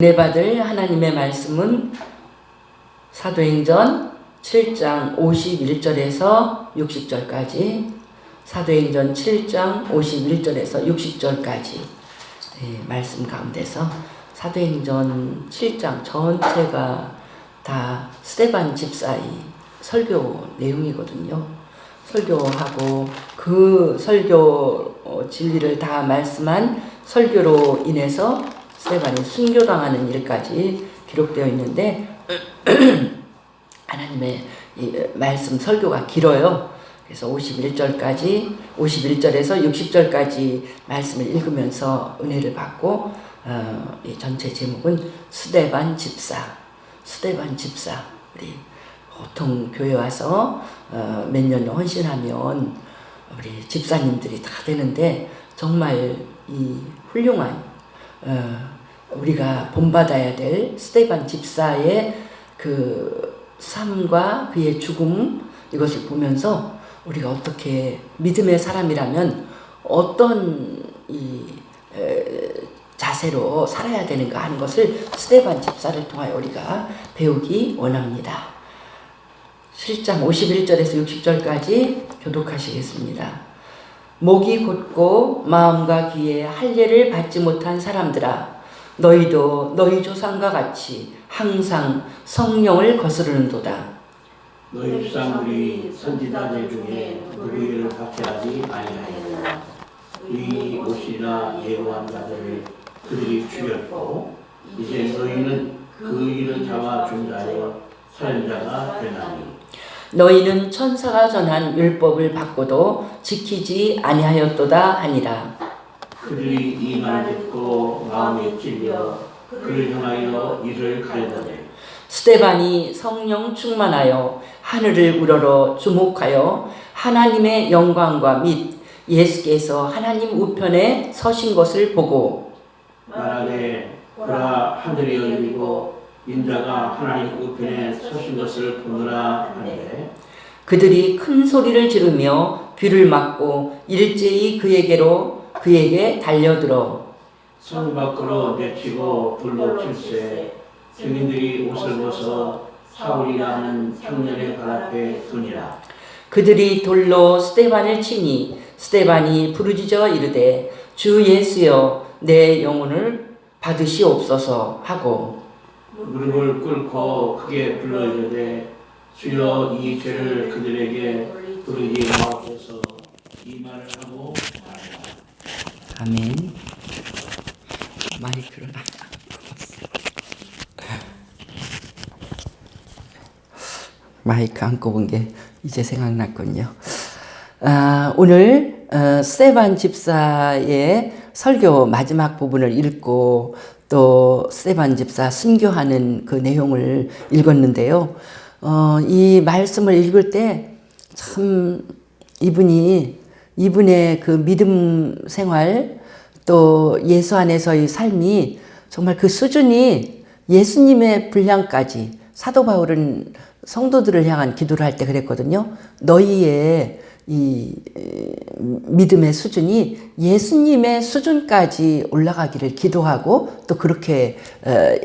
은혜 받을 하나님의 말씀은 사도행전 7장 51절에서 60절까지, 사도행전 7장 51절에서 60절까지 말씀 가운데서 사도행전 7장 전체가 다 스데반 집사의 설교 내용이거든요. 설교하고 그 설교 진리를 다 말씀한 설교로 인해서 스데반이 순교당하는 일까지 기록되어 있는데 하나님의 이 말씀 설교가 길어요. 그래서 51절에서 60절까지 말씀을 읽으면서 은혜를 받고 이 전체 제목은 스데반 집사. 우리 보통 교회 와서 몇 년 헌신하면 우리 집사님들이 다 되는데 정말 이 훌륭한 우리가 본받아야 될 스데반 집사의 그 삶과 그의 죽음, 이것을 보면서 우리가 어떻게 믿음의 사람이라면 어떤 이 자세로 살아야 되는가 하는 것을 스데반 집사를 통하여 우리가 배우기 원합니다. 7장 51절에서 60절까지 교독하시겠습니다. 목이 곧고 마음과 귀에 할례를 받지 못한 사람들아, 너희도 너희 조상과 같이 항상 성령을 거스르는도다. 너희 조상들이 선지자들 중에 누구를 박해하지 아니하였느냐. 이 옷이나 예고한 자들을 그들이 죽였고 이제 너희는 그 일을 잡아 준자여 살인자가 되나니. 너희는 천사가 전한 율법을 받고도 지키지 아니하였도다 하니라. 그들이 이 말을 듣고 마음에 찔려 그를 향하여 이를 갈더래. 스데반이 성령 충만하여 하늘을 우러러 주목하여 하나님의 영광과 및 예수께서 하나님 우편에 서신 것을 보고 말하되 보라, 하늘이 열리고 인자가 하나님 우편에 서신 것을 보느라 하는데, 그들이 큰 소리를 지르며 귀를 막고 일제히 그에게 달려들어 성 밖으로 내치고 불로 칠세. 증인들이 옷을 벗어 사울이라는 청년의 발 앞에 두니라. 그들이 돌로 스데반을 치니 스데반이 부르짖어 이르되 주 예수여 내 영혼을 받으시옵소서 하고 무릎을 꿇고 크게 불러 이르되 주여 이 죄를 그들에게 부르지 마옵소서. 이 말을 하고 말하라. 아멘. 마이크를 마이크 안 꼽은 게 이제 생각났군요. 오늘 스데반 집사의 설교 마지막 부분을 읽고 또 스데반 집사 순교하는 그 내용을 읽었는데요. 이 말씀을 읽을 때 참 이분의 그 믿음 생활 또 예수 안에서의 삶이 정말 그 수준이 예수님의 분량까지, 사도 바울은 성도들을 향한 기도를 할 때 그랬거든요. 너희의 이 믿음의 수준이 예수님의 수준까지 올라가기를 기도하고 또 그렇게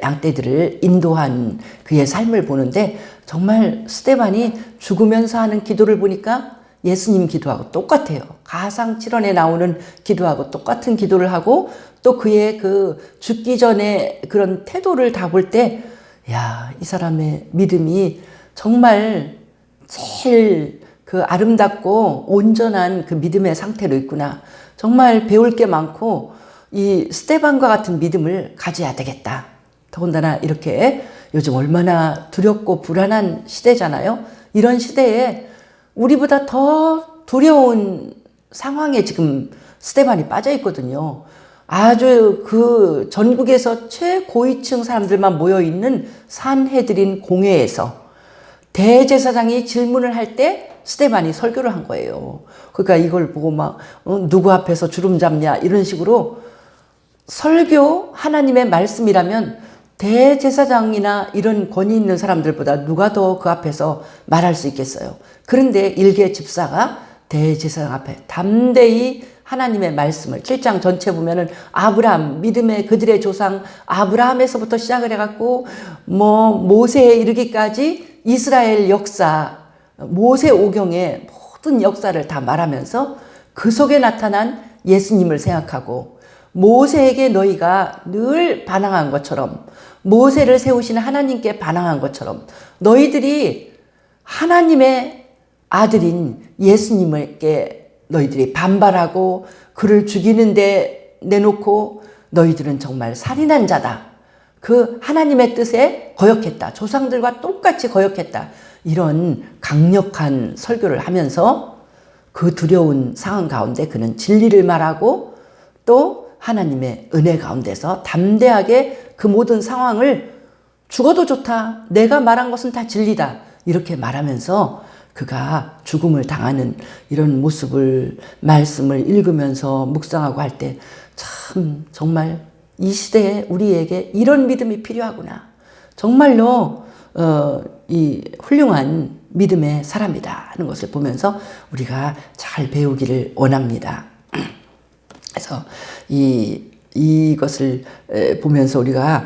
양떼들을 인도한 그의 삶을 보는데 정말 스데반이 죽으면서 하는 기도를 보니까 예수님 기도하고 똑같아요. 가상칠언에 나오는 기도하고 똑같은 기도를 하고 또 그의 그 죽기 전에 그런 태도를 다 볼 때 야, 이 사람의 믿음이 정말 제일 그 아름답고 온전한 그 믿음의 상태로 있구나. 정말 배울 게 많고 이 스데반과 같은 믿음을 가져야 되겠다. 더군다나 이렇게 요즘 얼마나 두렵고 불안한 시대잖아요. 이런 시대에 우리보다 더 두려운 상황에 지금 스데반이 빠져 있거든요. 아주 그 전국에서 최고위층 사람들만 모여 있는 산헤드린 공회에서 대제사장이 질문을 할 때 스데반이 설교를 한 거예요. 그러니까 이걸 보고 막 누구 앞에서 주름 잡냐 이런 식으로 설교 하나님의 말씀이라면 대제사장이나 이런 권위 있는 사람들보다 누가 더 그 앞에서 말할 수 있겠어요. 그런데 일개 집사가 대제사장 앞에 담대히 하나님의 말씀을 7장 전체 보면은 아브라함 믿음의 그들의 조상 아브라함에서부터 시작을 해갖고 뭐 모세에 이르기까지 이스라엘 역사 모세 오경의 모든 역사를 다 말하면서 그 속에 나타난 예수님을 생각하고 모세에게 너희가 늘 반항한 것처럼 모세를 세우시는 하나님께 반항한 것처럼 너희들이 하나님의 아들인 예수님께 너희들이 반발하고 그를 죽이는데 내놓고 너희들은 정말 살인한 자다. 그 하나님의 뜻에 거역했다. 조상들과 똑같이 거역했다. 이런 강력한 설교를 하면서 그 두려운 상황 가운데 그는 진리를 말하고 또 하나님의 은혜 가운데서 담대하게 그 모든 상황을 죽어도 좋다. 내가 말한 것은 다 진리다. 이렇게 말하면서 그가 죽음을 당하는 이런 모습을 말씀을 읽으면서 묵상하고 할 때 참 정말 이 시대에 우리에게 이런 믿음이 필요하구나. 정말로 이 훌륭한 믿음의 사람이다 하는 것을 보면서 우리가 잘 배우기를 원합니다. 그래서 이것을 보면서 우리가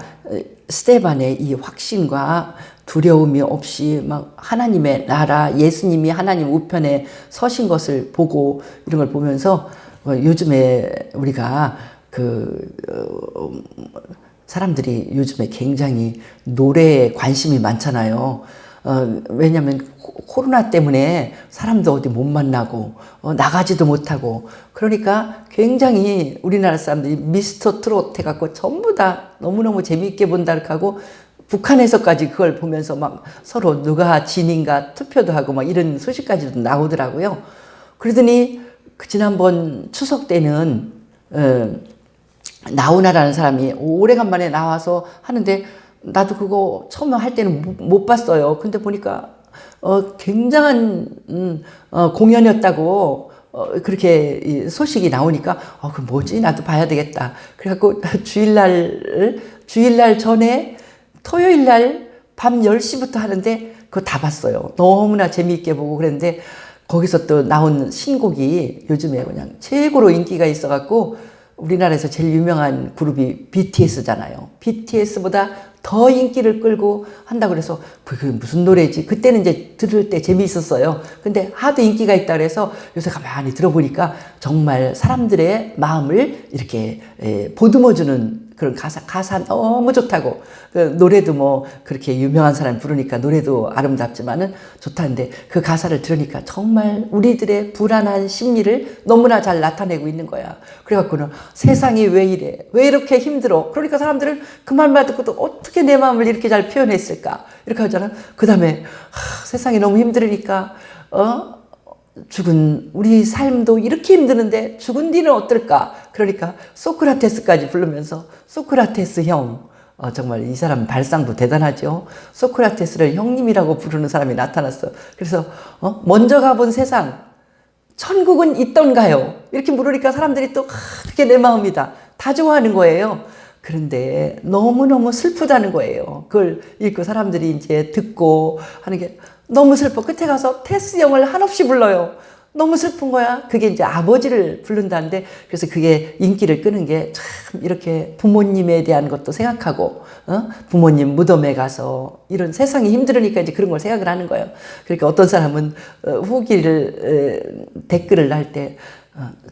스데반의 이 확신과 두려움이 없이 막 하나님의 나라, 예수님이 하나님 우편에 서신 것을 보고 이런 걸 보면서 요즘에 우리가 사람들이 요즘에 굉장히 노래에 관심이 많잖아요. 왜냐하면 코로나 때문에 사람도 어디 못 만나고 나가지도 못하고 그러니까 굉장히 우리나라 사람들이 미스터 트롯 해갖고 전부 다 너무너무 재미있게 본다 이렇게 하고 북한에서까지 그걸 보면서 막 서로 누가 진인가 투표도 하고 막 이런 소식까지도 나오더라고요. 그러더니 지난번 추석 때는 나훈아라는 사람이 오래간만에 나와서 하는데 나도 그거 처음에 할 때는 못 봤어요. 근데 보니까 굉장한 공연이었다고 그렇게 소식이 나오니까 그 뭐지? 나도 봐야 되겠다. 그래갖고 주일날 전에 토요일날 밤 10시부터 하는데 그거 다 봤어요. 너무나 재미있게 보고 그랬는데 거기서 또 나온 신곡이 요즘에 그냥 최고로 인기가 있어갖고 우리나라에서 제일 유명한 그룹이 BTS잖아요. BTS보다 더 인기를 끌고 한다고 그래서 그게 무슨 노래지? 그때는 이제 들을 때 재미있었어요. 근데 하도 인기가 있다 그래서 요새 가만히 들어보니까 정말 사람들의 마음을 이렇게 보듬어주는 그런 가사 너무 좋다고. 그 노래도 뭐 그렇게 유명한 사람 부르니까 노래도 아름답지만은 좋다는데 그 가사를 들으니까 정말 우리들의 불안한 심리를 너무나 잘 나타내고 있는 거야. 그래갖고는 세상이 왜 이래? 왜 이렇게 힘들어? 그러니까 사람들은 그 말만 듣고도 어떻게 내 마음을 이렇게 잘 표현했을까? 이렇게 하잖아. 그 다음에 세상이 너무 힘들으니까 죽은 우리 삶도 이렇게 힘드는데 죽은 뒤는 어떨까? 그러니까 소크라테스까지 부르면서 소크라테스 형 정말 이 사람 발상도 대단하죠. 소크라테스를 형님이라고 부르는 사람이 나타났어. 그래서 먼저 가본 세상 천국은 있던가요? 이렇게 물으니까 사람들이 또 그게 내 마음이다. 다 좋아하는 거예요. 그런데 너무너무 슬프다는 거예요. 그걸 읽고 사람들이 이제 듣고 하는 게 너무 슬퍼. 끝에 가서 테스 형을 한없이 불러요. 너무 슬픈 거야. 그게 이제 아버지를 부른다는데 그래서 그게 인기를 끄는 게 참 이렇게 부모님에 대한 것도 생각하고 부모님 무덤에 가서 이런 세상이 힘들으니까 이제 그런 걸 생각을 하는 거예요. 그러니까 어떤 사람은 후기를 댓글을 날 때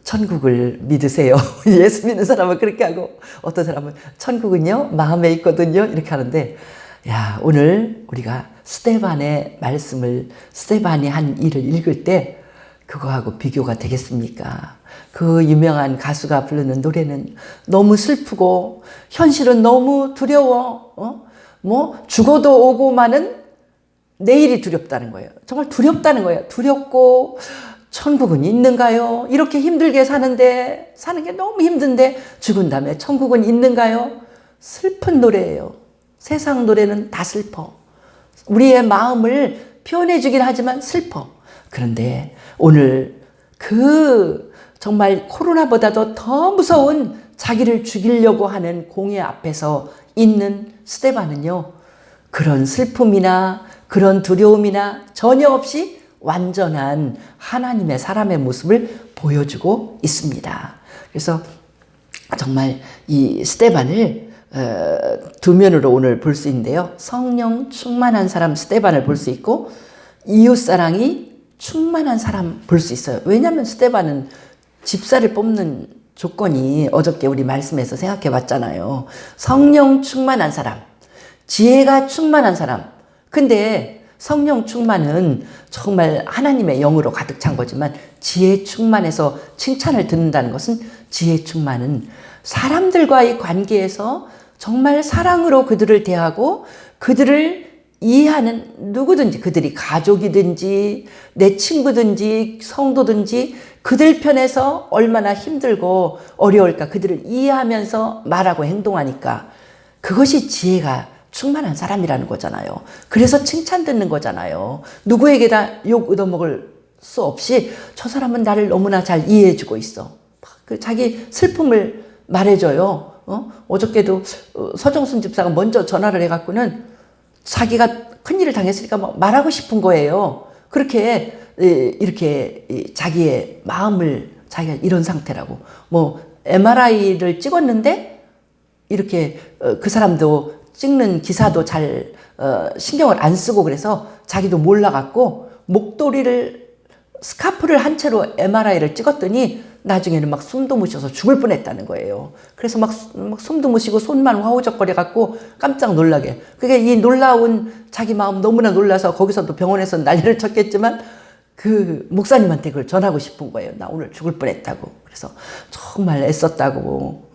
천국을 믿으세요. 예수 믿는 사람은 그렇게 하고 어떤 사람은 천국은요 마음에 있거든요 이렇게 하는데 야 오늘 우리가 스데반의 말씀을 스데반이 한 일을 읽을 때 그거하고 비교가 되겠습니까? 그 유명한 가수가 부르는 노래는 너무 슬프고 현실은 너무 두려워. 뭐 죽어도 오고만은 내일이 두렵다는 거예요. 정말 두렵다는 거예요. 두렵고 천국은 있는가요? 이렇게 힘들게 사는 게 너무 힘든데 죽은 다음에 천국은 있는가요? 슬픈 노래예요. 세상 노래는 다 슬퍼. 우리의 마음을 표현해 주긴 하지만 슬퍼. 그런데 오늘 정말 코로나보다도 더 무서운 자기를 죽이려고 하는 공의 앞에서 있는 스데반은요. 그런 슬픔이나 그런 두려움이나 전혀 없이 완전한 하나님의 사람의 모습을 보여주고 있습니다. 그래서 정말 이 스데반을 두 면으로 오늘 볼 수 있는데요. 성령 충만한 사람 스데반을 볼 수 있고 이웃사랑이 충만한 사람 볼 수 있어요. 왜냐하면 스데반은 집사를 뽑는 조건이 어저께 우리 말씀에서 생각해 봤잖아요. 성령 충만한 사람, 지혜가 충만한 사람. 근데 성령 충만은 정말 하나님의 영으로 가득 찬 거지만 지혜 충만해서 칭찬을 듣는다는 것은 지혜 충만은 사람들과의 관계에서 정말 사랑으로 그들을 대하고 그들을 이해하는 누구든지 그들이 가족이든지 내 친구든지 성도든지 그들 편에서 얼마나 힘들고 어려울까 그들을 이해하면서 말하고 행동하니까 그것이 지혜가 충만한 사람이라는 거잖아요. 그래서 칭찬 듣는 거잖아요. 누구에게다 욕 얻어먹을 수 없이 저 사람은 나를 너무나 잘 이해해주고 있어. 그 자기 슬픔을 말해줘요. 어저께도 서정순 집사가 먼저 전화를 해갖고는 자기가 큰일을 당했으니까 말하고 싶은 거예요. 그렇게 이렇게 자기의 마음을 자기가 이런 상태라고 MRI를 찍었는데 이렇게 그 사람도 찍는 기사도 잘 신경을 안 쓰고 그래서 자기도 몰라갖고 목도리를 스카프를 한 채로 MRI를 찍었더니 나중에는 막 숨도 못 쉬어서 죽을 뻔했다는 거예요. 그래서 막 숨도 못 쉬고 손만 화우적거려 갖고 깜짝 놀라게. 그게 이 놀라운 자기 마음 너무나 놀라서 거기서도 병원에서 난리를 쳤겠지만 그 목사님한테 그걸 전하고 싶은 거예요. 나 오늘 죽을 뻔했다고. 그래서 정말 애썼다고.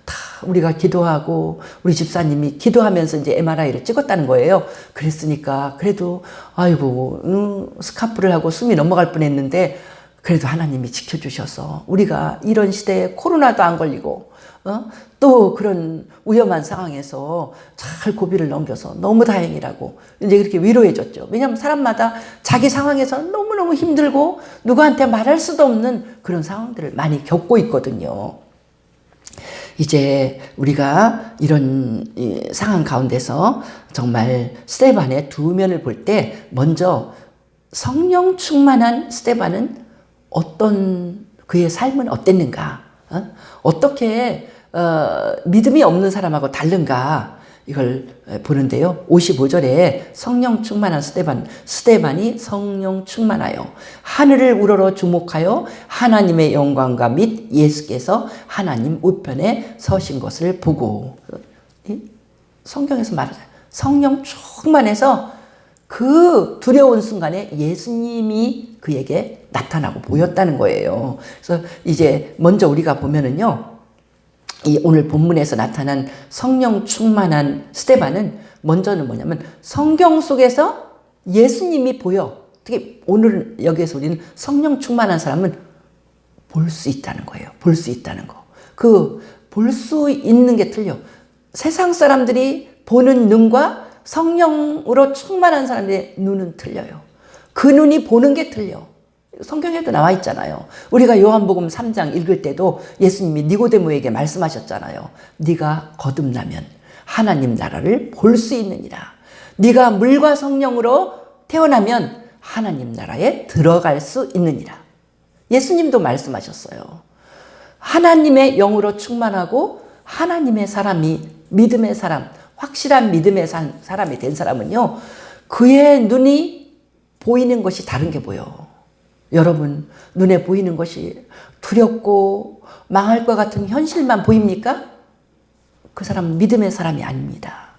다 우리가 기도하고 우리 집사님이 기도하면서 이제 MRI를 찍었다는 거예요. 그랬으니까 그래도 아이고 스카프를 하고 숨이 넘어갈 뻔했는데 그래도 하나님이 지켜주셔서 우리가 이런 시대에 코로나도 안 걸리고 또 그런 위험한 상황에서 잘 고비를 넘겨서 너무 다행이라고 이제 그렇게 위로해 줬죠. 왜냐하면 사람마다 자기 상황에서 너무너무 힘들고 누구한테 말할 수도 없는 그런 상황들을 많이 겪고 있거든요. 이제 우리가 이런 상황 가운데서 정말 스데반의 두 면을 볼 때 먼저 성령 충만한 스데반은 어떤 그의 삶은 어땠는가? 어떻게 믿음이 없는 사람하고 다른가? 이걸 보는데요. 55절에 성령 충만한 스데반이 성령 충만하여 하늘을 우러러 주목하여 하나님의 영광과 및 예수께서 하나님 우편에 서신 것을 보고 성경에서 말하잖아요. 성령 충만해서 그 두려운 순간에 예수님이 그에게 나타나고 보였다는 거예요. 그래서 이제 먼저 우리가 보면은요, 이 오늘 본문에서 나타난 성령 충만한 스데반은 먼저는 뭐냐면 성경 속에서 예수님이 보여. 특히 오늘 여기에서 우리는 성령 충만한 사람은 볼 수 있다는 거예요. 볼 수 있다는 거. 그 볼 수 있는 게 틀려. 세상 사람들이 보는 눈과 성령으로 충만한 사람의 눈은 틀려요. 그 눈이 보는 게 틀려. 성경에도 나와 있잖아요. 우리가 요한복음 3장 읽을 때도 예수님이 니고데모에게 말씀하셨잖아요. 네가 거듭나면 하나님 나라를 볼 수 있느니라. 네가 물과 성령으로 태어나면 하나님 나라에 들어갈 수 있느니라. 예수님도 말씀하셨어요. 하나님의 영으로 충만하고 하나님의 사람이 믿음의 사람, 확실한 믿음의 사람이 된 사람은요, 그의 눈이 보이는 것이 다른 게 보여. 여러분, 눈에 보이는 것이 두렵고 망할 것 같은 현실만 보입니까? 그 사람은 믿음의 사람이 아닙니다.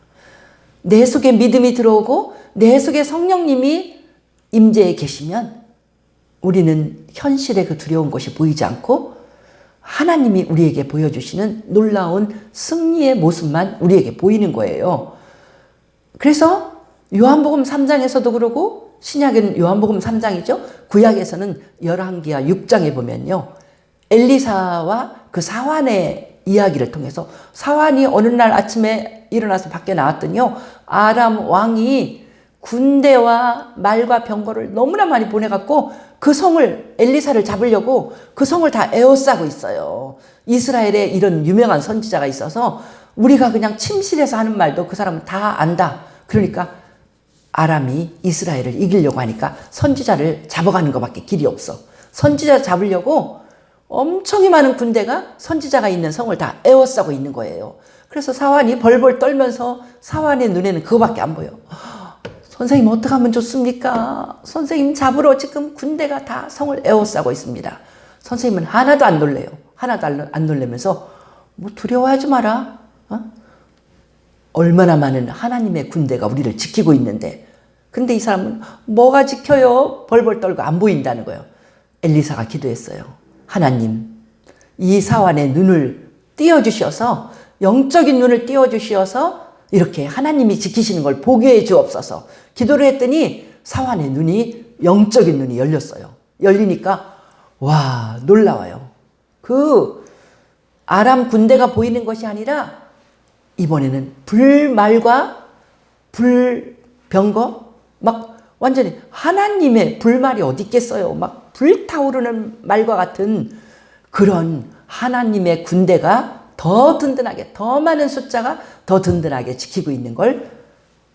내 속에 믿음이 들어오고 내 속에 성령님이 임재해 계시면 우리는 현실의 그 두려운 것이 보이지 않고 하나님이 우리에게 보여주시는 놀라운 승리의 모습만 우리에게 보이는 거예요. 그래서 요한복음 3장에서도 그러고 신약은 요한복음 3장이죠. 구약에서는 열왕기하 6장에 보면요. 엘리사와 그 사환의 이야기를 통해서 사환이 어느 날 아침에 일어나서 밖에 나왔더니요. 아람 왕이 군대와 말과 병거를 너무나 많이 보내갖고 그 성을 엘리사를 잡으려고 그 성을 다 에워싸고 있어요. 이스라엘에 이런 유명한 선지자가 있어서 우리가 그냥 침실에서 하는 말도 그 사람은 다 안다. 그러니까 아람이 이스라엘을 이기려고 하니까 선지자를 잡아가는 것밖에 길이 없어. 선지자 잡으려고 엄청이 많은 군대가 선지자가 있는 성을 다 에워싸고 있는 거예요. 그래서 사환이 벌벌 떨면서 사환의 눈에는 그거밖에 안 보여. 선생님 어떻게 하면 좋습니까? 선생님 잡으러 지금 군대가 다 성을 에워싸고 있습니다. 선생님은 하나도 안 놀래요. 하나도 안 놀래면서 뭐 두려워하지 마라. 얼마나 많은 하나님의 군대가 우리를 지키고 있는데, 근데 이 사람은 뭐가 지켜요? 벌벌 떨고 안 보인다는 거예요. 엘리사가 기도했어요. 하나님, 이 사환의 눈을 띄워주셔서, 영적인 눈을 띄워주셔서 이렇게 하나님이 지키시는 걸 보게 해 주옵소서. 기도를 했더니 사환의 눈이, 영적인 눈이 열렸어요. 열리니까 와, 놀라워요. 그 아람 군대가 보이는 것이 아니라 이번에는 불말과 불병거, 막 완전히 하나님의 불말이 어디 있겠어요. 막 불타오르는 말과 같은 그런 하나님의 군대가 더 든든하게, 더 많은 숫자가 더 든든하게 지키고 있는 걸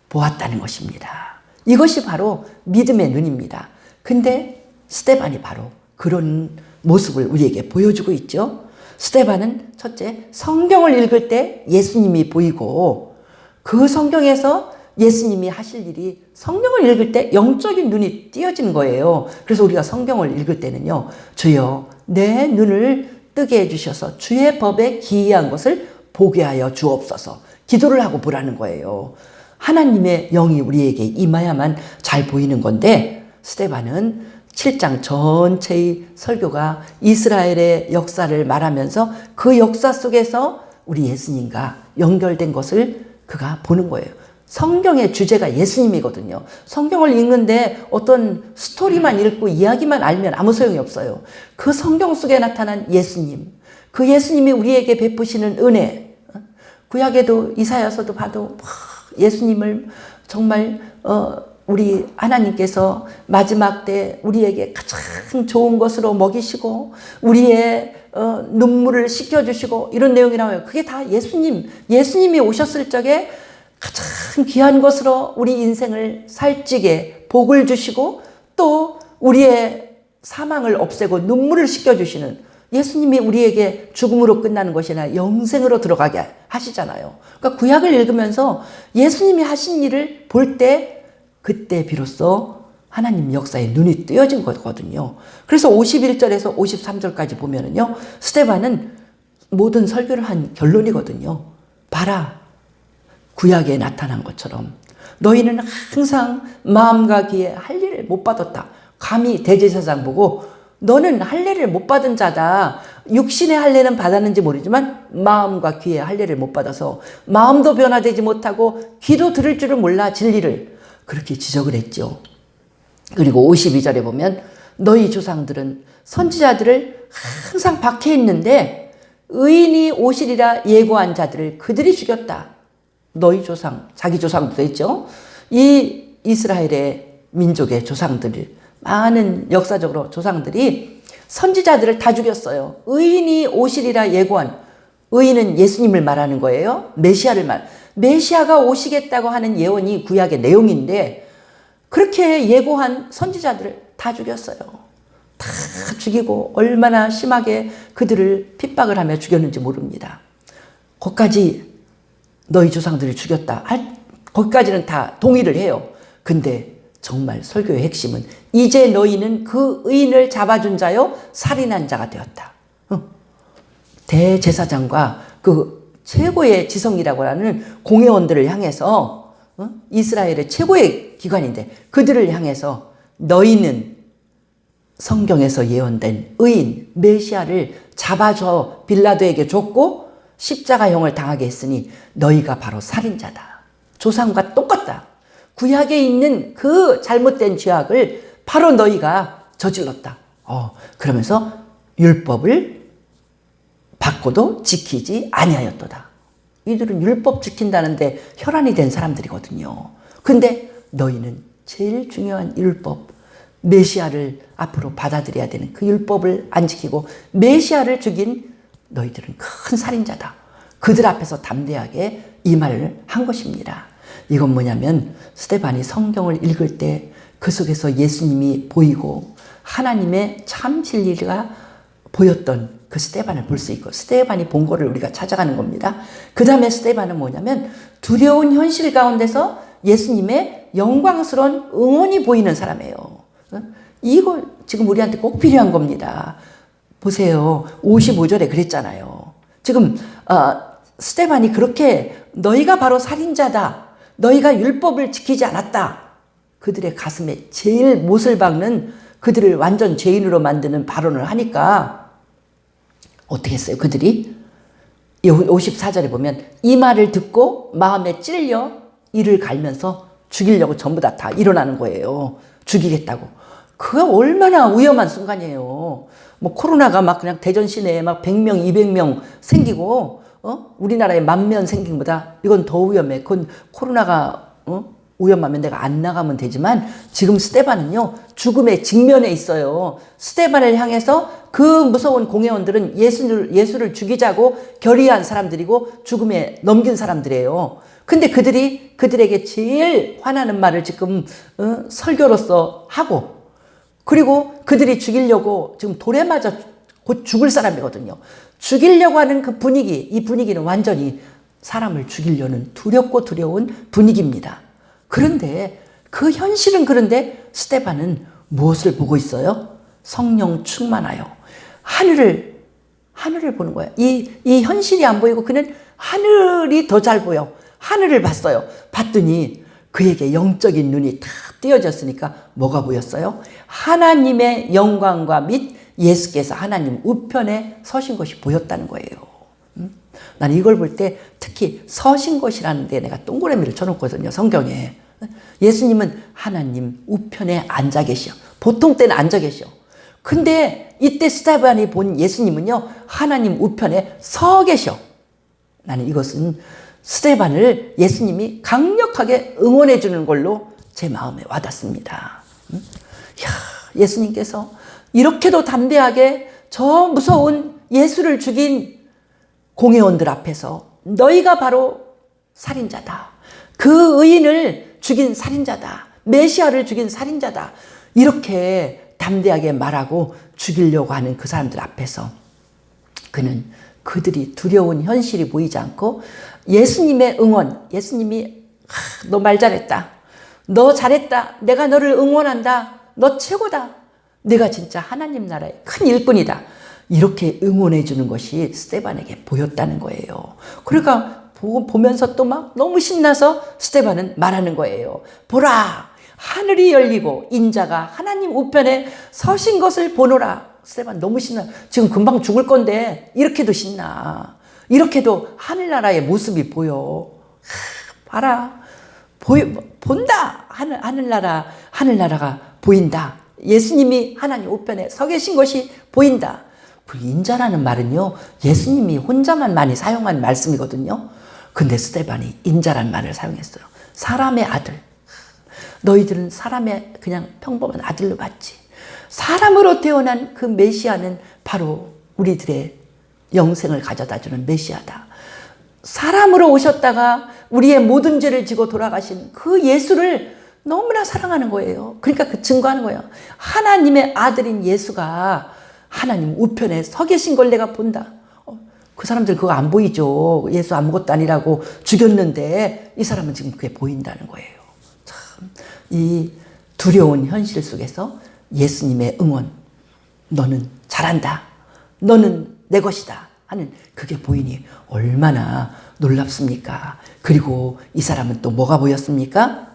보았다는 것입니다. 이것이 바로 믿음의 눈입니다. 근데 스데반이 바로 그런 모습을 우리에게 보여주고 있죠. 스데반은 첫째, 성경을 읽을 때 예수님이 보이고, 그 성경에서 예수님이 하실 일이 성경을 읽을 때 영적인 눈이 띄어지는 거예요. 그래서 우리가 성경을 읽을 때는요, 주여 내 눈을 뜨게 해주셔서 주의 법에 기이한 것을 보게 하여 주옵소서, 기도를 하고 보라는 거예요. 하나님의 영이 우리에게 임하야만 잘 보이는 건데, 스데반은 7장 전체의 설교가 이스라엘의 역사를 말하면서 그 역사 속에서 우리 예수님과 연결된 것을 그가 보는 거예요. 성경의 주제가 예수님이거든요. 성경을 읽는데 어떤 스토리만 읽고 이야기만 알면 아무 소용이 없어요. 그 성경 속에 나타난 예수님, 그 예수님이 우리에게 베푸시는 은혜, 구약에도 이사야서도 봐도 예수님을 정말 우리 하나님께서 마지막 때 우리에게 가장 좋은 것으로 먹이시고 우리의 눈물을 씻겨주시고 이런 내용이 나와요. 그게 다 예수님이 오셨을 적에 가장 귀한 것으로 우리 인생을 살찌게 복을 주시고 또 우리의 사망을 없애고 눈물을 씻겨주시는 예수님이 우리에게 죽음으로 끝나는 것이 아니라 영생으로 들어가게 하시잖아요. 그러니까 구약을 읽으면서 예수님이 하신 일을 볼 때 그때 비로소 하나님 역사에 눈이 뜨여진 거거든요. 그래서 51절에서 53절까지 보면은요, 스데반은 모든 설교를 한 결론이거든요. 봐라, 구약에 나타난 것처럼 너희는 항상 마음과 귀에 할례를 못 받았다. 감히 대제사장 보고 너는 할례를 못 받은 자다. 육신의 할례는 받았는지 모르지만 마음과 귀에 할례를 못 받아서 마음도 변화되지 못하고 귀도 들을 줄을 몰라 진리를. 그렇게 지적을 했죠. 그리고 52절에 보면 너희 조상들은 선지자들을 항상 박해했는데 의인이 오시리라 예고한 자들을 그들이 죽였다. 너희 조상, 자기 조상도 했죠. 이 이스라엘의 민족의 조상들, 많은 역사적으로 조상들이 선지자들을 다 죽였어요. 의인이 오시리라 예고한, 의인은 예수님을 말하는 거예요. 메시아가 오시겠다고 하는 예언이 구약의 내용인데 그렇게 예고한 선지자들을 다 죽였어요. 다 죽이고 얼마나 심하게 그들을 핍박을 하며 죽였는지 모릅니다. 거기까지 너희 조상들을 죽였다. 거기까지는 다 동의를 해요. 근데 정말 설교의 핵심은 이제 너희는 그 의인을 잡아준 자요 살인한 자가 되었다. 대제사장과 그 최고의 지성이라고 하는 공회원들을 향해서 이스라엘의 최고의 기관인데 그들을 향해서 너희는 성경에서 예언된 의인 메시아를 잡아줘 빌라도에게 줬고 십자가형을 당하게 했으니 너희가 바로 살인자다. 조상과 똑같다. 구약에 있는 그 잘못된 죄악을 바로 너희가 저질렀다. 그러면서 율법을 받고도 지키지 아니하였도다. 이들은 율법 지킨다는데 혈안이 된 사람들이거든요. 근데 너희는 제일 중요한 율법, 메시아를 앞으로 받아들여야 되는 그 율법을 안 지키고 메시아를 죽인 너희들은 큰 살인자다. 그들 앞에서 담대하게 이 말을 한 것입니다. 이건 뭐냐면 스데반이 성경을 읽을 때 그 속에서 예수님이 보이고 하나님의 참 진리가 보였던 그 스데반을 볼 수 있고 스데반이 본 거를 우리가 찾아가는 겁니다. 그 다음에 스데반은 뭐냐면 두려운 현실 가운데서 예수님의 영광스러운 응원이 보이는 사람이에요. 이거 지금 우리한테 꼭 필요한 겁니다. 보세요. 55절에 그랬잖아요. 지금 스데반이 그렇게 너희가 바로 살인자다. 너희가 율법을 지키지 않았다. 그들의 가슴에 제일 못을 박는 그들을 완전 죄인으로 만드는 발언을 하니까 어떻게 했어요? 그들이 54절에 보면 이 말을 듣고 마음에 찔려 이를 갈면서 죽이려고 전부 다 일어나는 거예요. 죽이겠다고. 그거 얼마나 위험한 순간이에요. 뭐 코로나가 막 그냥 대전 시내에 막 100명, 200명 생기고 우리나라에 10,000명 생긴 것보다 이건 더 위험해. 그건 코로나가 위험하면 내가 안 나가면 되지만 지금 스데반은요 죽음의 직면에 있어요. 스데반을 향해서 그 무서운 공회원들은 예수를 죽이자고 결의한 사람들이고 죽음에 넘긴 사람들이에요. 근데 그들에게 제일 화나는 말을 지금 설교로서 하고 그리고 그들이 죽이려고 지금 돌에 맞아 곧 죽을 사람이거든요. 죽이려고 하는 그 분위기, 이 분위기는 완전히 사람을 죽이려는 두렵고 두려운 분위기입니다. 그런데 그 현실은 그런데 스데반은 무엇을 보고 있어요? 성령 충만하여 하늘을 보는 거야. 이 현실이 안 보이고 그는 하늘이 더 잘 보여. 하늘을 봤어요. 봤더니 그에게 영적인 눈이 탁 띄어졌으니까 뭐가 보였어요? 하나님의 영광과 및 예수께서 하나님 우편에 서신 것이 보였다는 거예요. 나는 이걸 볼 때 특히 서신 것이라는 데 내가 동그라미를 쳐놓거든요. 성경에. 예수님은 하나님 우편에 앉아 계셔. 보통 때는 앉아 계셔. 근데 이때 스데반이 본 예수님은요. 하나님 우편에 서 계셔. 나는 이것은 스데반을 예수님이 강력하게 응원해 주는 걸로 제 마음에 와닿습니다. 예수님께서 이렇게도 담대하게 저 무서운 예수를 죽인 공회원들 앞에서 너희가 바로 살인자다. 그 의인을 죽인 살인자다. 메시아를 죽인 살인자다. 이렇게 담대하게 말하고 죽이려고 하는 그 사람들 앞에서 그는 그들이 두려운 현실이 보이지 않고 예수님의 응원, 예수님이 너 말 잘했다. 너 잘했다. 내가 너를 응원한다. 너 최고다. 내가 진짜 하나님 나라의 큰 일꾼이다. 이렇게 응원해 주는 것이 스데반에게 보였다는 거예요. 그러니까 보면서 또 막 너무 신나서 스데반은 말하는 거예요. 보라, 하늘이 열리고 인자가 하나님 우편에 서신 것을 보노라. 스데반 너무 신나. 지금 금방 죽을 건데 이렇게도 신나. 이렇게도 하늘나라의 모습이 보여. 봐라. 본다. 하늘나라가 보인다. 예수님이 하나님 우편에 서 계신 것이 보인다. 그 인자라는 말은요, 예수님이 혼자만 많이 사용한 말씀이거든요. 근데 스데반이 인자라는 말을 사용했어요. 사람의 아들. 너희들은 사람의 그냥 평범한 아들로 봤지. 사람으로 태어난 그 메시아는 바로 우리들의 영생을 가져다 주는 메시아다. 사람으로 오셨다가 우리의 모든 죄를 지고 돌아가신 그 예수를 너무나 사랑하는 거예요. 그러니까 그 증거하는 거예요. 하나님의 아들인 예수가 하나님 우편에 서 계신 걸 내가 본다. 그 사람들 그거 안 보이죠. 예수 아무것도 아니라고 죽였는데 이 사람은 지금 그게 보인다는 거예요. 참, 이 두려운 현실 속에서 예수님의 응원, 너는 잘한다. 너는 내 것이다. 하는 그게 보이니 얼마나 놀랍습니까? 그리고 이 사람은 또 뭐가 보였습니까?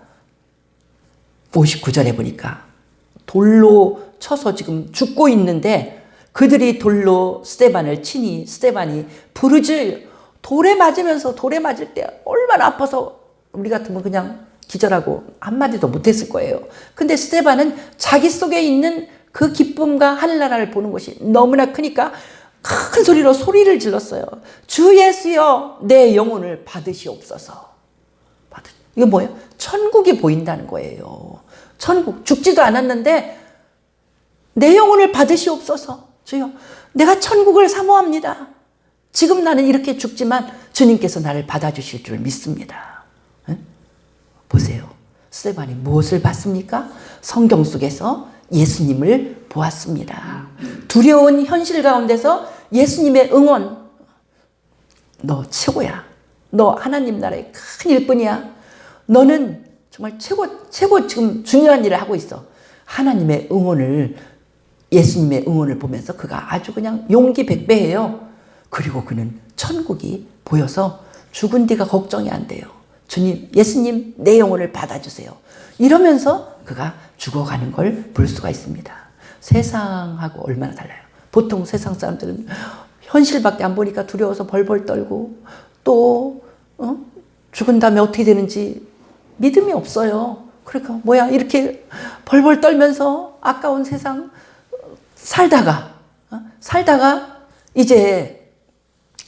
59절에 보니까 돌로 쳐서 지금 죽고 있는데 그들이 돌로 스데반을 치니 스데반이 부르짖 돌에 맞으면서 돌에 맞을 때 얼마나 아파서 우리 같으면 그냥 기절하고 한마디도 못했을 거예요. 근데 스데반은 자기 속에 있는 그 기쁨과 하늘나라를 보는 것이 너무나 크니까 큰 소리로 소리를 질렀어요. 주 예수여 내 영혼을 받으시옵소서. 이거 뭐예요? 천국이 보인다는 거예요. 천국 죽지도 않았는데 내 영혼을 받으시옵소서. 주여 내가 천국을 사모합니다. 지금 나는 이렇게 죽지만 주님께서 나를 받아주실 줄 믿습니다. 스데반이 무엇을 봤습니까? 성경 속에서 예수님을 보았습니다. 두려운 현실 가운데서 예수님의 응원. 너 최고야. 너 하나님 나라의 큰 일꾼이야. 너는 정말 최고 지금 중요한 일을 하고 있어. 하나님의 응원을, 예수님의 응원을 보면서 그가 아주 그냥 용기 백배해요. 그리고 그는 천국이 보여서 죽은 뒤가 걱정이 안 돼요. 주님, 예수님, 내 영혼을 받아주세요. 이러면서 그가 죽어가는 걸 볼 수가 있습니다. 세상하고 얼마나 달라요. 보통 세상 사람들은 현실밖에 안 보니까 두려워서 벌벌 떨고 또 죽은 다음에 어떻게 되는지 믿음이 없어요. 그러니까 뭐야 이렇게 벌벌 떨면서 아까운 세상 살다가 이제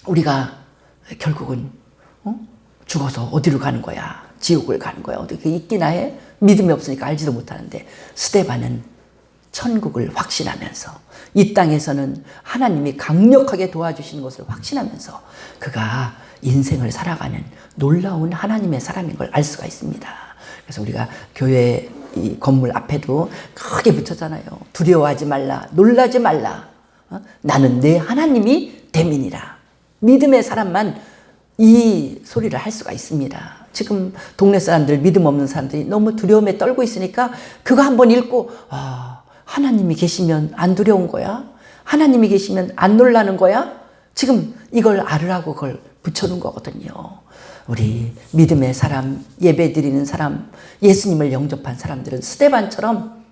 우리가 결국은 죽어서 어디로 가는 거야? 지옥을 가는 거야? 어떻게 있기나 해? 믿음이 없으니까 알지도 못하는데 스데반은 천국을 확신하면서 이 땅에서는 하나님이 강력하게 도와주시는 것을 확신하면서 그가 인생을 살아가는 놀라운 하나님의 사람인 걸 알 수가 있습니다. 그래서 우리가 교회 이 건물 앞에도 크게 붙였잖아요. 두려워하지 말라, 놀라지 말라. 나는 내 하나님이 대민이라. 믿음의 사람만 이 소리를 할 수가 있습니다. 지금 동네 사람들, 믿음 없는 사람들이 너무 두려움에 떨고 있으니까 그거 한번 읽고 하나님이 계시면 안 두려운 거야? 하나님이 계시면 안 놀라는 거야? 지금 이걸 알으라고 그걸 붙여놓은 거거든요. 우리 믿음의 사람, 예배 드리는 사람, 예수님을 영접한 사람들은 스데반처럼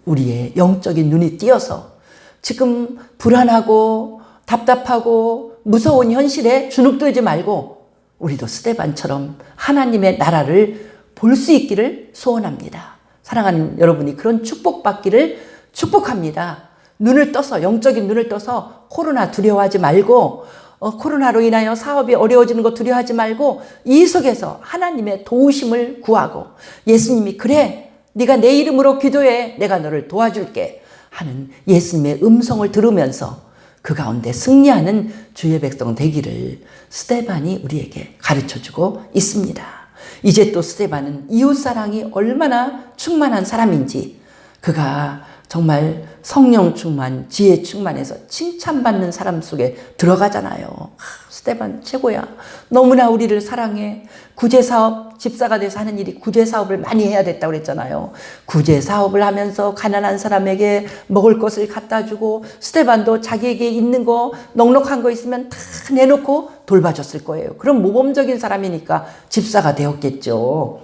우리의 영적인 눈이 띄어서 지금 불안하고 답답하고 무서운 현실에 주눅들지 말고 우리도 스데반처럼 하나님의 나라를 볼 수 있기를 소원합니다. 사랑하는 여러분이 그런 축복받기를 축복합니다. 눈을 떠서, 영적인 눈을 떠서 코로나 두려워하지 말고 코로나로 인하여 사업이 어려워지는 거 두려워하지 말고 이 속에서 하나님의 도우심을 구하고 예수님이 그래 네가 내 이름으로 기도해 내가 너를 도와줄게 하는 예수님의 음성을 들으면서 그 가운데 승리하는 주의 백성 되기를 스데반이 우리에게 가르쳐주고 있습니다. 이제 또 스데반은 이웃사랑이 얼마나 충만한 사람인지 그가 정말 성령 충만, 지혜 충만해서 칭찬받는 사람 속에 들어가잖아요. 스데반 최고야. 너무나 우리를 사랑해. 구제사업, 집사가 돼서 하는 일이 구제사업을 많이 해야 됐다고 그랬잖아요. 구제사업을 하면서 가난한 사람에게 먹을 것을 갖다 주고 스데반도 자기에게 있는 거, 넉넉한 거 있으면 다 내놓고 돌봐줬을 거예요. 그럼 모범적인 사람이니까 집사가 되었겠죠.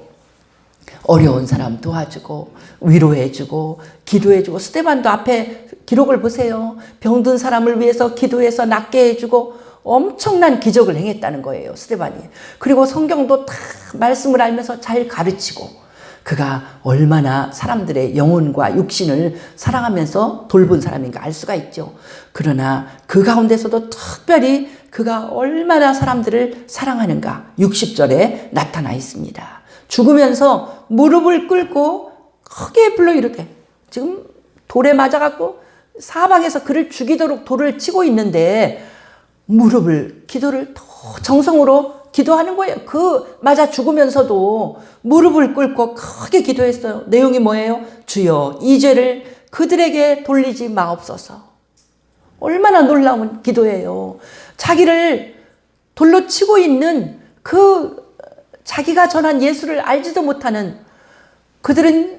어려운 사람 도와주고 위로해주고 기도해주고 스데반도 앞에 기록을 보세요. 병든 사람을 위해서 기도해서 낫게 해주고 엄청난 기적을 행했다는 거예요. 스데반이. 그리고 성경도 다 말씀을 알면서 잘 가르치고 그가 얼마나 사람들의 영혼과 육신을 사랑하면서 돌본 사람인가 알 수가 있죠. 그러나 그 가운데서도 특별히 그가 얼마나 사람들을 사랑하는가 60절에 나타나 있습니다. 죽으면서 무릎을 꿇고 크게 불러 이렇게 지금 돌에 맞아갖고 사방에서 그를 죽이도록 돌을 치고 있는데 기도를 더 정성으로 기도하는 거예요. 그 맞아 죽으면서도 무릎을 꿇고 크게 기도했어요. 내용이 뭐예요? 주여 이 죄를 그들에게 돌리지 마옵소서. 얼마나 놀라운 기도예요. 자기를 돌로 치고 있는 그 자기가 전한 예수를 알지도 못하는 그들은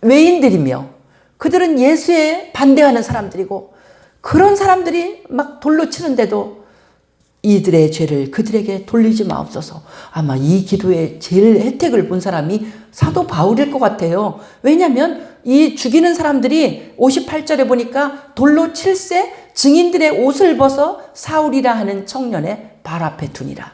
외인들이며 그들은 예수에 반대하는 사람들이고 그런 사람들이 막 돌로 치는데도 이들의 죄를 그들에게 돌리지 마옵소서. 아마 이 기도에 제일 혜택을 본 사람이 사도 바울일 것 같아요. 왜냐하면 이 죽이는 사람들이 58절에 보니까 돌로 칠세 증인들의 옷을 벗어 사울이라 하는 청년의 발 앞에 두니라.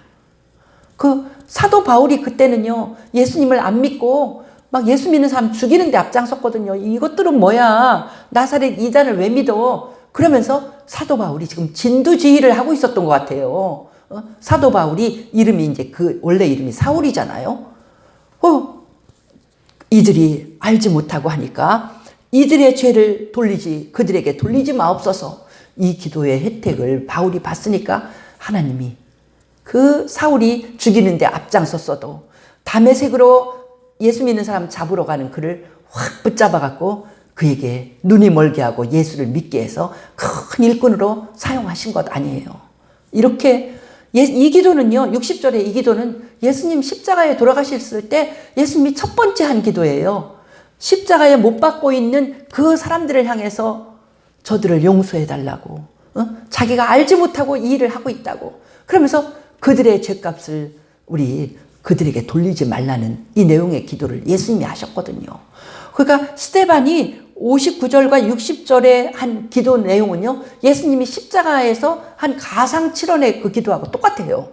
그 사도 바울이 그때는요 예수님을 안 믿고 막 예수 믿는 사람 죽이는 데 앞장섰거든요. 이것들은 뭐야? 나사렛 이단을 왜 믿어? 그러면서 사도 바울이 지금 진두지휘를 하고 있었던 것 같아요. 사도 바울이 이름이 이제 그 원래 이름이 사울이잖아요. 이들이 알지 못하고 하니까 이들의 죄를 그들에게 돌리지 마옵소서. 이 기도의 혜택을 바울이 봤으니까 하나님이 그 사울이 죽이는데 앞장섰어도 다메섹으로 예수 믿는 사람 잡으러 가는 그를 확 붙잡아갖고 그에게 눈이 멀게 하고 예수를 믿게 해서 큰 일꾼으로 사용하신 것 아니에요. 이렇게 이 기도는요, 60절의 이 기도는 예수님 십자가에 돌아가셨을 때 예수님이 첫 번째 한 기도예요. 십자가에 못 박고 있는 그 사람들을 향해서 저들을 용서해 달라고, 자기가 알지 못하고 이 일을 하고 있다고, 그러면서 그들의 죄값을 우리 그들에게 돌리지 말라는 이 내용의 기도를 예수님이 하셨거든요. 그러니까 스데반이 59절과 60절의 한 기도 내용은요, 예수님이 십자가에서 한 가상칠언의 그 기도하고 똑같아요.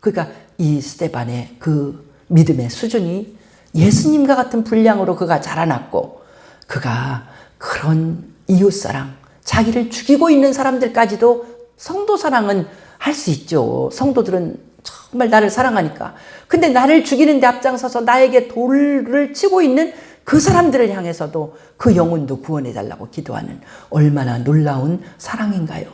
그러니까 이 스데반의 그 믿음의 수준이 예수님과 같은 분량으로 그가 자라났고, 그가 그런 이웃사랑, 자기를 죽이고 있는 사람들까지도 성도 사랑은 할 수 있죠. 성도들은 정말 나를 사랑하니까. 근데 나를 죽이는 데 앞장서서 나에게 돌을 치고 있는 그 사람들을 향해서도 그 영혼도 구원해달라고 기도하는 얼마나 놀라운 사랑인가요.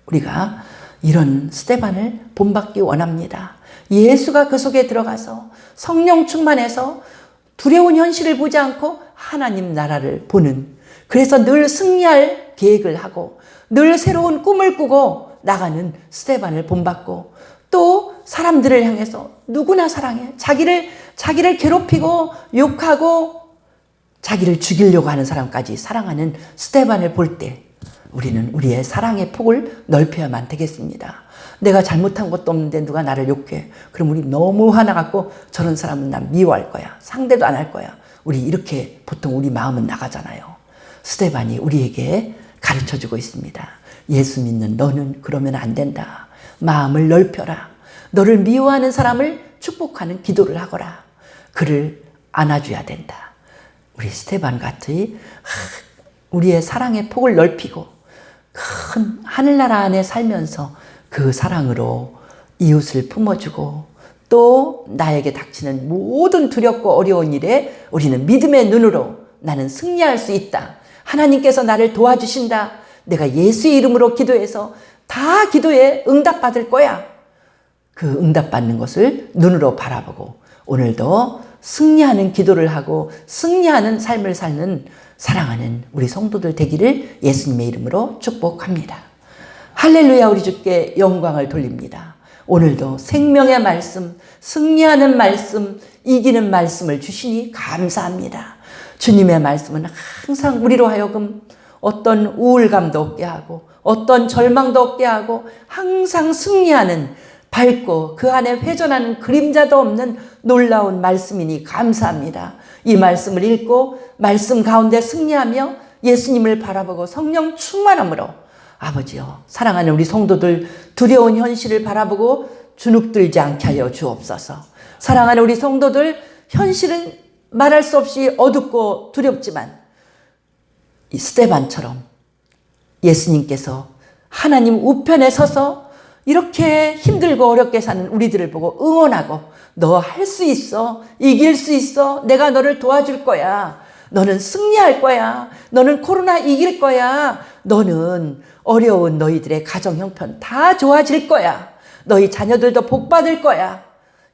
우리가 이런 스데반을 본받기 원합니다. 예수가 그 속에 들어가서 성령 충만해서 두려운 현실을 보지 않고 하나님 나라를 보는, 그래서 늘 승리할 계획을 하고 늘 새로운 꿈을 꾸고 나가는 스데반을 본받고, 또 사람들을 향해서 누구나 사랑해, 자기를 괴롭히고 욕하고 자기를 죽이려고 하는 사람까지 사랑하는 스데반을 볼 때 우리는 우리의 사랑의 폭을 넓혀야만 되겠습니다. 내가 잘못한 것도 없는데 누가 나를 욕해. 그럼 우리 너무 화나갖고 저런 사람은 난 미워할 거야. 상대도 안 할 거야. 우리 이렇게 보통 우리 마음은 나가잖아요. 스데반이 우리에게 가르쳐주고 있습니다. 예수 믿는 너는 그러면 안 된다. 마음을 넓혀라. 너를 미워하는 사람을 축복하는 기도를 하거라. 그를 안아줘야 된다. 우리 스데반 같이 우리의 사랑의 폭을 넓히고 큰 하늘나라 안에 살면서 그 사랑으로 이웃을 품어주고, 또 나에게 닥치는 모든 두렵고 어려운 일에 우리는 믿음의 눈으로 나는 승리할 수 있다. 하나님께서 나를 도와주신다. 내가 예수의 이름으로 기도해서 다 기도에 응답받을 거야. 그 응답받는 것을 눈으로 바라보고 오늘도 승리하는 기도를 하고 승리하는 삶을 사는 사랑하는 우리 성도들 되기를 예수님의 이름으로 축복합니다. 할렐루야. 우리 주께 영광을 돌립니다. 오늘도 생명의 말씀, 승리하는 말씀, 이기는 말씀을 주시니 감사합니다. 주님의 말씀은 항상 우리로 하여금 어떤 우울감도 없게 하고 어떤 절망도 없게 하고 항상 승리하는, 밝고 그 안에 회전하는 그림자도 없는 놀라운 말씀이니 감사합니다. 이 말씀을 읽고 말씀 가운데 승리하며 예수님을 바라보고 성령 충만함으로 아버지여, 사랑하는 우리 성도들 두려운 현실을 바라보고 주눅들지 않게 하여 주옵소서. 사랑하는 우리 성도들, 현실은 말할 수 없이 어둡고 두렵지만 이 스데반처럼 예수님께서 하나님 우편에 서서 이렇게 힘들고 어렵게 사는 우리들을 보고 응원하고 너 할 수 있어, 이길 수 있어, 내가 너를 도와줄 거야, 너는 승리할 거야, 너는 코로나 이길 거야, 너는 어려운 너희들의 가정 형편 다 좋아질 거야, 너희 자녀들도 복 받을 거야.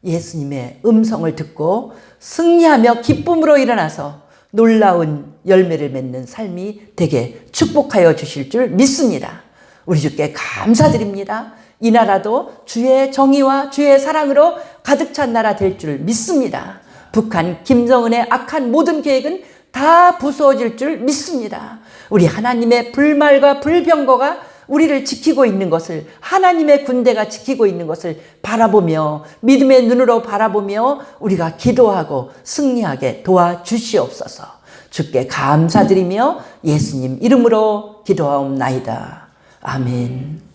예수님의 음성을 듣고 승리하며 기쁨으로 일어나서 놀라운 열매를 맺는 삶이 되게 축복하여 주실 줄 믿습니다. 우리 주께 감사드립니다. 이 나라도 주의 정의와 주의 사랑으로 가득 찬 나라 될 줄 믿습니다. 북한 김정은의 악한 모든 계획은 다 부서질 줄 믿습니다. 우리 하나님의 불말과 불병거가 우리를 지키고 있는 것을, 하나님의 군대가 지키고 있는 것을 바라보며 믿음의 눈으로 바라보며 우리가 기도하고 승리하게 도와주시옵소서. 주께 감사드리며 예수님 이름으로 기도하옵나이다. 아멘.